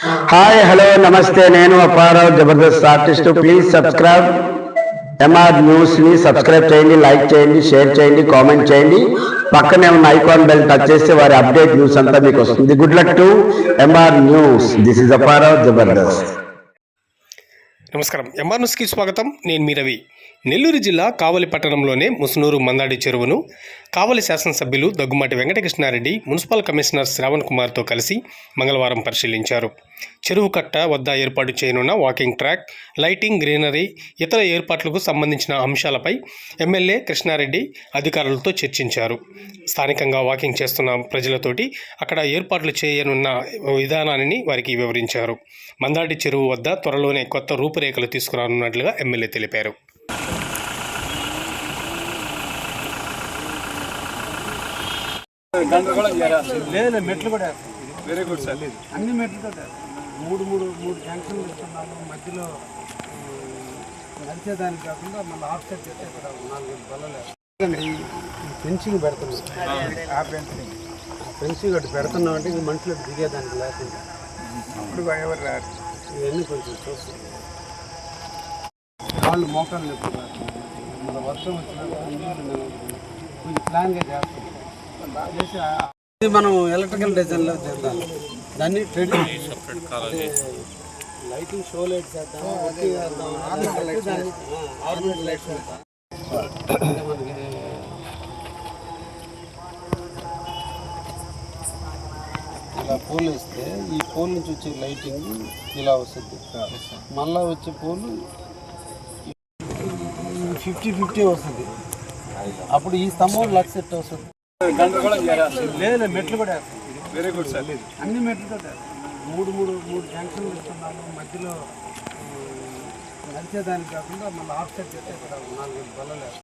Hi hello నమస్తే, నేను Apparao Jabardasth artist. Please subscribe MR news ని సబ్స్క్రైబ్ చేయండి, లైక్ చేయండి, షేర్ చేయండి, కామెంట్ చేయండి. పక్కనే ఉన్న ఐకాన్ బెల్ టచ్ చేస్తే వారి అప్డేట్ న్యూస్ అంతా మీకు వస్తుంది. Good luck to MR news. This is Apparao Jabardasth. నమస్కారం. ఎంఆర్ న్యూస్కి స్వాగతం. నేను మీ రవి. నెల్లూరు జిల్లా కావలి పట్టణంలోనే ముసునూరు మందాడి చెరువును కావలి శాసనసభ్యులు దగ్గుమాటి వెంకటకృష్ణారెడ్డి మున్సిపల్ కమిషనర్ శ్రావణ్ కుమార్తో కలిసి మంగళవారం పరిశీలించారు. చెరువు కట్ట వద్ద ఏర్పాటు చేయనున్న వాకింగ్ ట్రాక్, లైటింగ్, గ్రీనరీ, ఇతర ఏర్పాట్లకు సంబంధించిన అంశాలపై ఎమ్మెల్యే కృష్ణారెడ్డి అధికారులతో చర్చించారు. స్థానికంగా వాకింగ్ చేస్తున్న ప్రజలతోటి అక్కడ ఏర్పాట్లు చేయనున్న విధానాన్ని వారికి వివరించారు. మందాడి చెరువు వద్ద త్వరలోనే కొత్త రూపురేఖలు తీసుకురానున్నట్లుగా ఎమ్మెల్యే తెలిపారు. లేదు మెట్లు కూడా వెరీ గుడ్ సార్. అన్ని మెట్లతో మూడు జంక్షన్లు ఇస్తున్నాము. మధ్యలో నడిచేదానికి కాకుండా మళ్ళీ ఆఫ్ సెట్ చేస్తే ఇక్కడ 4 బల్లలు ఫెన్సింగ్ పెడుతున్నాం. ఆ ఫెన్సింగ్ ఒకటి పెడుతున్నాం అంటే ఇంక మనుషులకు దిగేదానికి లేకుండా అప్పుడు ఎవరు రారు. ఇవన్నీ కొంచెం చూస్తాం. వాళ్ళు మోకాళ్ళు లేకుండా మన వర్షం వచ్చినప్పుడు కొంచెం ప్లాన్గా చేస్తాం. ఇది మనం ఎలక్ట్రికల్ డిజైన్లో చేద్దాం. దాన్ని లైటింగ్ షో లైట్ చేద్దాం. లైట్స్ మనకి ఇలా పోల్ వేస్తే ఈ పోల్ నుంచి వచ్చే లైటింగ్ ఇలా వస్తుంది. మళ్ళా వచ్చే పోలు 50-50 వస్తుంది. అప్పుడు ఈ స్తంభం లక్ష సెట్ వస్తుంది. లేదు మెట్లు కూడా వెరీ గుడ్ సార్. అన్ని మెట్లతో మూడు జంక్షన్లు ఇస్తున్నాము. మధ్యలో నడిచేదానికి కాకుండా మళ్ళీ ఆఫ్ సెట్ చేస్తే ఇక్కడ 4 బల్లలు